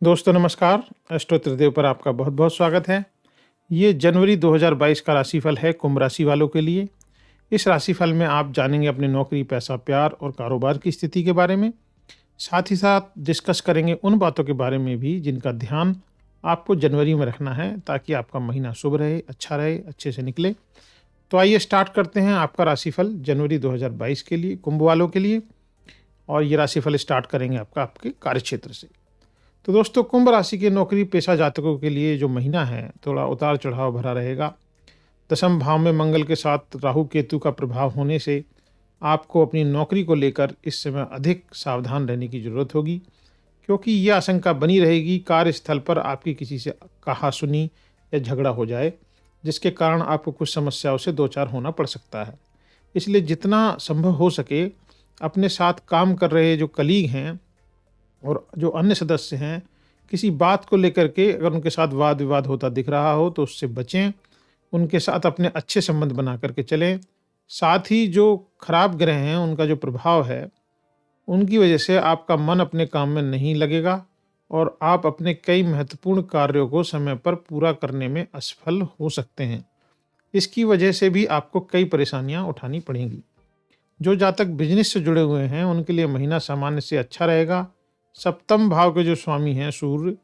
दोस्तों नमस्कार। एस्ट्रो त्रिदेव पर आपका बहुत बहुत स्वागत है। ये जनवरी 2022 का राशिफल है कुंभ राशि वालों के लिए। इस राशिफल में आप जानेंगे अपनी नौकरी, पैसा, प्यार और कारोबार की स्थिति के बारे में। साथ ही साथ डिस्कस करेंगे उन बातों के बारे में भी जिनका ध्यान आपको जनवरी में रखना है, ताकि आपका महीना शुभ रहे, अच्छा रहे, अच्छे से निकले। तो आइए स्टार्ट करते हैं आपका राशिफल जनवरी 2022 के लिए कुंभ वालों के लिए। और ये राशिफल स्टार्ट करेंगे आपके कार्यक्षेत्र से। तो दोस्तों, कुंभ राशि के नौकरी पेशा जातकों के लिए जो महीना है थोड़ा उतार चढ़ाव भरा रहेगा। दसम भाव में मंगल के साथ राहु केतु का प्रभाव होने से आपको अपनी नौकरी को लेकर इस समय अधिक सावधान रहने की जरूरत होगी, क्योंकि यह आशंका बनी रहेगी कार्यस्थल पर आपकी किसी से कहा सुनी या झगड़ा हो जाए, जिसके कारण आपको कुछ समस्याओं से दो चार होना पड़ सकता है। इसलिए जितना संभव हो सके अपने साथ काम कर रहे जो कलीग हैं और जो अन्य सदस्य हैं, किसी बात को लेकर के अगर उनके साथ वाद विवाद होता दिख रहा हो तो उससे बचें। उनके साथ अपने अच्छे संबंध बना करके चलें। साथ ही जो खराब ग्रह हैं उनका जो प्रभाव है, उनकी वजह से आपका मन अपने काम में नहीं लगेगा और आप अपने कई महत्वपूर्ण कार्यों को समय पर पूरा करने में असफल हो सकते हैं। इसकी वजह से भी आपको कई परेशानियां उठानी पड़ेंगी। जो जातक बिजनेस से जुड़े हुए हैं उनके लिए महीना सामान्य से अच्छा रहेगा। सप्तम भाव के जो स्वामी हैं सूर्य,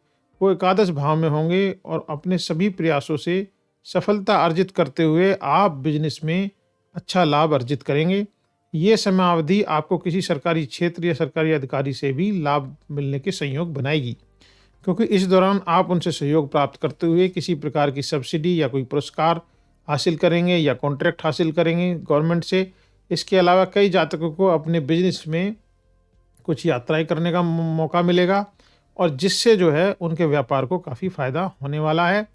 वो एकादश भाव में होंगे और अपने सभी प्रयासों से सफलता अर्जित करते हुए आप बिजनेस में अच्छा लाभ अर्जित करेंगे। ये समयावधि आपको किसी सरकारी क्षेत्र या सरकारी अधिकारी से भी लाभ मिलने के संयोग बनाएगी, क्योंकि इस दौरान आप उनसे सहयोग प्राप्त करते हुए किसी प्रकार की सब्सिडी या कोई पुरस्कार हासिल करेंगे या कॉन्ट्रैक्ट हासिल करेंगे गवर्नमेंट से। इसके अलावा कई जातकों को अपने बिजनेस में कुछ यात्राएं करने का मौका मिलेगा और जिससे जो है उनके व्यापार को काफ़ी फ़ायदा होने वाला है।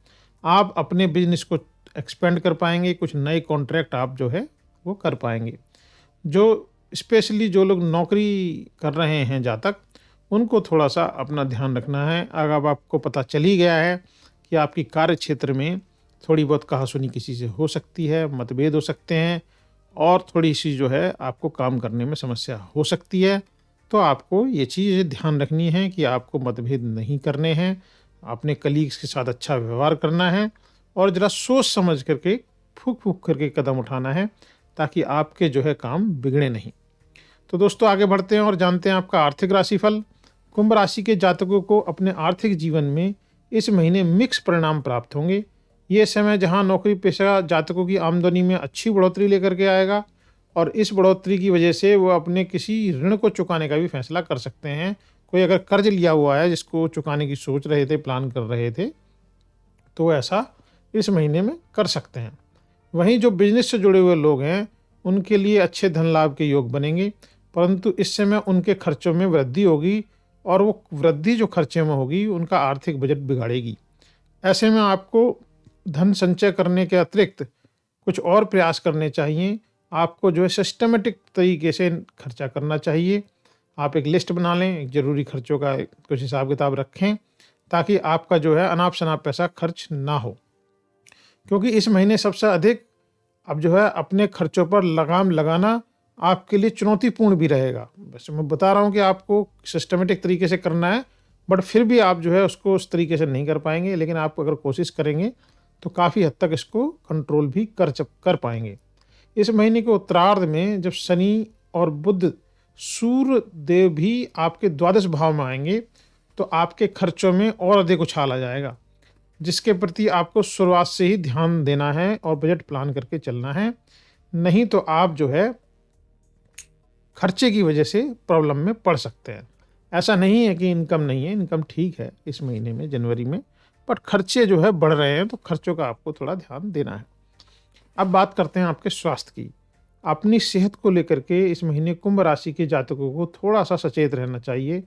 आप अपने बिजनेस को एक्सपेंड कर पाएंगे, कुछ नए कॉन्ट्रैक्ट आप जो है वो कर पाएंगे। जो स्पेशली जो लोग नौकरी कर रहे हैं जातक, उनको थोड़ा सा अपना ध्यान रखना है। अगर आपको पता चल ही गया है कि आपकी कार्य क्षेत्र में थोड़ी बहुत कहासुनी किसी से हो सकती है, मतभेद हो सकते हैं और थोड़ी सी जो है आपको काम करने में समस्या हो सकती है, तो आपको ये चीज़ ध्यान रखनी है कि आपको मतभेद नहीं करने हैं, अपने कलीग्स के साथ अच्छा व्यवहार करना है और ज़रा सोच समझ करके फूक फूक करके कदम उठाना है, ताकि आपके जो है काम बिगड़े नहीं। तो दोस्तों आगे बढ़ते हैं और जानते हैं आपका आर्थिक राशिफल। कुंभ राशि के जातकों को अपने आर्थिक जीवन में इस महीने मिक्स परिणाम प्राप्त होंगे। ये समय जहां नौकरी पेशा जातकों की आमदनी में अच्छी बढ़ोतरी लेकर के आएगा और इस बढ़ोतरी की वजह से वो अपने किसी ऋण को चुकाने का भी फैसला कर सकते हैं। कोई अगर कर्ज लिया हुआ है जिसको चुकाने की सोच रहे थे, प्लान कर रहे थे, तो ऐसा इस महीने में कर सकते हैं। वहीं जो बिजनेस से जुड़े हुए लोग हैं उनके लिए अच्छे धन लाभ के योग बनेंगे, परंतु इस समय उनके खर्चों में वृद्धि होगी और वो वृद्धि जो खर्चे में होगी उनका आर्थिक बजट बिगाड़ेगी। ऐसे में आपको धन संचय करने के अतिरिक्त कुछ और प्रयास करने चाहिए। आपको जो है सिस्टमेटिक तरीके से खर्चा करना चाहिए। आप एक लिस्ट बना लें, एक ज़रूरी खर्चों का कुछ हिसाब किताब रखें, ताकि आपका जो है अनाप शनाप पैसा खर्च ना हो। क्योंकि इस महीने सबसे अधिक अब जो है अपने खर्चों पर लगाम लगाना आपके लिए चुनौतीपूर्ण भी रहेगा। वैसे मैं बता रहा हूँ कि आपको सिस्टमेटिक तरीके से करना है, बट फिर भी आप जो है उसको उस तरीके से नहीं कर पाएंगे, लेकिन आप अगर कोशिश करेंगे तो काफ़ी हद तक इसको कंट्रोल भी कर पाएंगे। इस महीने के उत्तरार्ध में जब शनि और बुध, सूर्य देव भी आपके द्वादश भाव में आएंगे, तो आपके खर्चों में और अधिक उछाल आ जाएगा, जिसके प्रति आपको शुरुआत से ही ध्यान देना है और बजट प्लान करके चलना है। नहीं तो आप जो है खर्चे की वजह से प्रॉब्लम में पड़ सकते हैं। ऐसा नहीं है कि इनकम नहीं है, इनकम ठीक है इस महीने में जनवरी में, बट खर्चे जो है बढ़ रहे हैं, तो खर्चों का आपको थोड़ा ध्यान देना है। अब बात करते हैं आपके स्वास्थ्य की। अपनी सेहत को लेकर के इस महीने कुंभ राशि के जातकों को थोड़ा सा सचेत रहना चाहिए,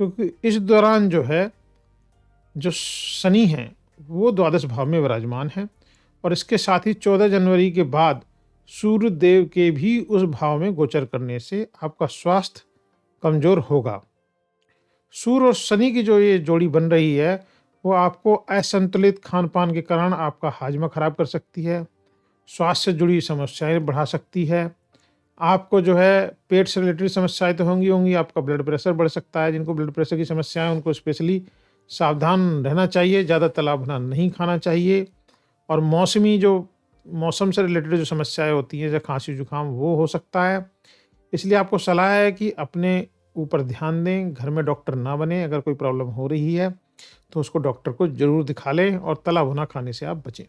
क्योंकि इस दौरान जो है जो शनि हैं वो द्वादश भाव में विराजमान है और इसके साथ ही 14 जनवरी के बाद सूर्य देव के भी उस भाव में गोचर करने से आपका स्वास्थ्य कमजोर होगा। सूर्य और शनि की जो ये जोड़ी बन रही है वो आपको असंतुलित खान पान के कारण आपका हाजमा खराब कर सकती है, स्वास्थ्य से जुड़ी समस्याएं बढ़ा सकती है। आपको जो है पेट से रिलेटेड समस्याएं तो होंगी होंगी, आपका ब्लड प्रेशर बढ़ सकता है। जिनको ब्लड प्रेशर की समस्या है उनको स्पेशली सावधान रहना चाहिए, ज़्यादा तला भुना नहीं खाना चाहिए और मौसम से रिलेटेड जो समस्याएँ होती हैं, जैसे खाँसी जुकाम, वो हो सकता है। इसलिए आपको सलाह है कि अपने ऊपर ध्यान दें, घर में डॉक्टर ना बनें। अगर कोई प्रॉब्लम हो रही है तो उसको डॉक्टर को ज़रूर दिखा लें और तला भुना खाने से आप बचें।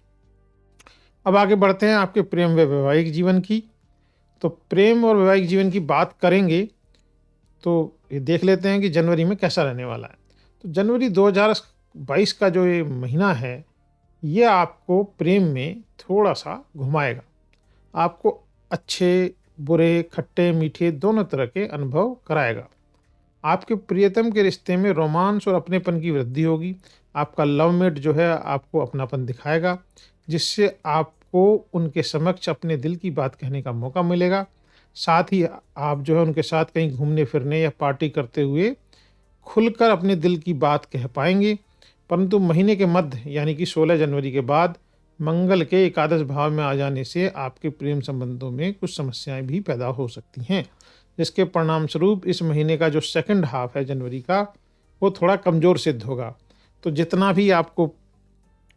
अब आगे बढ़ते हैं आपके प्रेम व वैवाहिक जीवन की। तो प्रेम और वैवाहिक जीवन की बात करेंगे तो ये देख लेते हैं कि जनवरी में कैसा रहने वाला है। तो जनवरी 2022 का जो ये महीना है, ये आपको प्रेम में थोड़ा-सा घुमाएगा। आपको अच्छे, बुरे, खट्टे, मीठे दोनों तरह के अनुभव कराएगा। आपके प्रियतम के रिश्ते में रोमांस और अपनेपन की वृद्धि होगी। आपका लवमेट जो है आपको अपनापन दिखाएगा, जिससे आपको उनके समक्ष अपने दिल की बात कहने का मौका मिलेगा। साथ ही आप जो है उनके साथ कहीं घूमने-फिरने या पार्टी करते हुए खुलकर अपने दिल की बात कह पाएँगे। परंतु महीने के मध्य यानी कि 16 जनवरी के बाद मंगल के एकादश भाव में आ जाने से आपके प्रेम संबंधों में कुछ समस्याएँ भी पैदा हो सकती हैं। जिसके परिणाम स्वरूप इस महीने का जो सेकंड हाफ है जनवरी का, वो थोड़ा कमज़ोर सिद्ध होगा। तो जितना भी आपको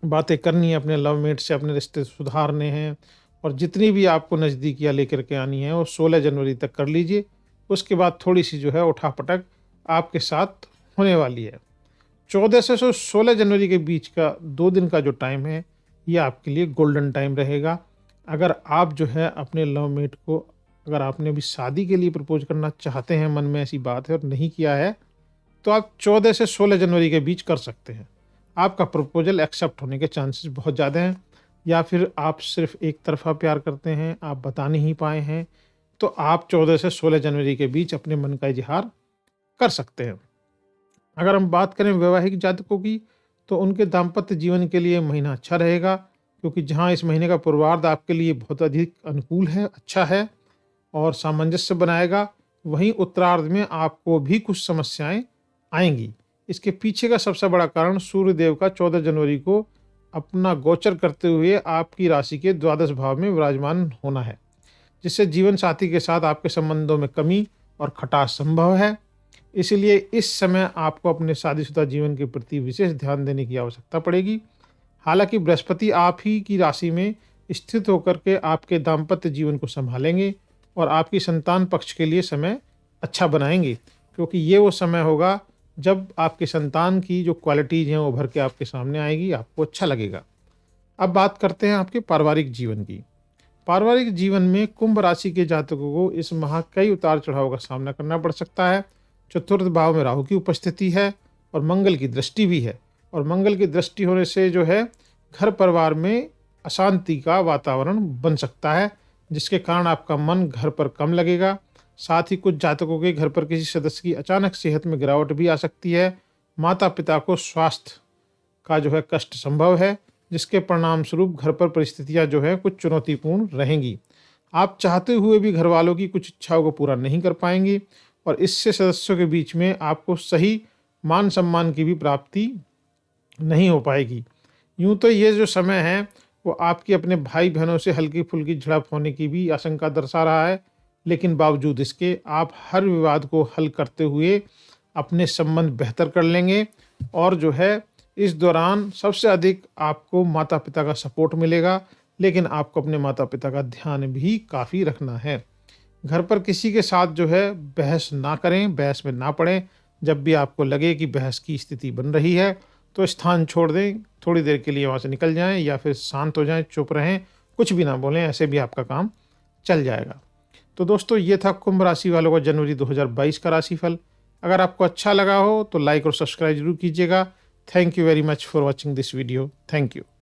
बातें करनी है अपने लवमेट से, अपने रिश्ते सुधारने हैं और जितनी भी आपको नज़दीकियाँ लेकर के आनी है, वो 16 जनवरी तक कर लीजिए। उसके बाद थोड़ी-सी जो है उठा-पटक आपके साथ होने वाली है। 14 से 16 जनवरी के बीच का 2 दिन का जो टाइम है, ये आपके लिए गोल्डन टाइम रहेगा। अगर आप जो है अपने लवमेट को, अगर आपने अभी शादी के लिए प्रपोज़ करना चाहते हैं, मन में ऐसी बात है और नहीं किया है, तो आप 14 से 16 जनवरी के बीच कर सकते हैं। आपका प्रपोज़ल एक्सेप्ट होने के चांसेस बहुत ज़्यादा हैं। या फिर आप सिर्फ़ एक तरफ़ा प्यार करते हैं, आप बता नहीं पाए हैं, तो आप 14 से 16 जनवरी के बीच अपने मन का इज़हार कर सकते हैं। अगर हम बात करें वैवाहिक जातकों की, तो उनके दाम्पत्य जीवन के लिए महीना अच्छा रहेगा, क्योंकि जहाँ इस महीने का पूर्वार्ध आपके लिए बहुत अधिक अनुकूल है, अच्छा है और सामंजस्य बनाएगा, वहीं उत्तरार्ध में आपको भी कुछ समस्याएं आएंगी। इसके पीछे का सबसे बड़ा कारण सूर्यदेव का 14 जनवरी को अपना गोचर करते हुए आपकी राशि के द्वादश भाव में विराजमान होना है, जिससे जीवन साथी के साथ आपके संबंधों में कमी और खटास संभव है। इसलिए इस समय आपको अपने शादीशुदा जीवन के प्रति विशेष ध्यान देने की आवश्यकता पड़ेगी। हालांकि बृहस्पति आप ही की राशि में स्थित होकर के आपके दाम्पत्य जीवन को संभालेंगे और आपकी संतान पक्ष के लिए समय अच्छा बनाएंगे, क्योंकि ये वो समय होगा जब आपकी संतान की जो क्वालिटीज़ हैं वो भर के आपके सामने आएगी, आपको अच्छा लगेगा। अब बात करते हैं आपके पारिवारिक जीवन की। पारिवारिक जीवन में कुंभ राशि के जातकों को इस माह कई उतार चढ़ाव का सामना करना पड़ सकता है। चतुर्थ भाव में राहु की उपस्थिति है और मंगल की दृष्टि भी है, और मंगल की दृष्टि होने से जो है घर परिवार में अशांति का वातावरण बन सकता है, जिसके कारण आपका मन घर पर कम लगेगा। साथ ही कुछ जातकों के घर पर किसी सदस्य की अचानक सेहत में गिरावट भी आ सकती है। माता पिता को स्वास्थ्य का जो है कष्ट संभव है, जिसके परिणाम स्वरूप घर पर परिस्थितियां जो है कुछ चुनौतीपूर्ण रहेंगी। आप चाहते हुए भी घर वालों की कुछ इच्छाओं को पूरा नहीं कर पाएंगे और इससे सदस्यों के बीच में आपको सही मान सम्मान की भी प्राप्ति नहीं हो पाएगी। यूँ तो ये जो समय है वो आपकी अपने भाई बहनों से हल्की फुल्की झड़प होने की भी आशंका दर्शा रहा है, लेकिन बावजूद इसके आप हर विवाद को हल करते हुए अपने संबंध बेहतर कर लेंगे। और जो है इस दौरान सबसे अधिक आपको माता पिता का सपोर्ट मिलेगा, लेकिन आपको अपने माता पिता का ध्यान भी काफ़ी रखना है। घर पर किसी के साथ जो है बहस ना करें, बहस में ना पड़ें। जब भी आपको लगे कि बहस की स्थिति बन रही है तो स्थान छोड़ दें, थोड़ी देर के लिए वहाँ से निकल जाएं या फिर शांत हो जाएं, चुप रहें, कुछ भी ना बोलें, ऐसे भी आपका काम चल जाएगा। तो दोस्तों, ये था कुंभ राशि वालों का जनवरी 2022 का राशिफल। अगर आपको अच्छा लगा हो तो लाइक और सब्सक्राइब जरूर कीजिएगा। Thank you very much for watching this video. Thank you.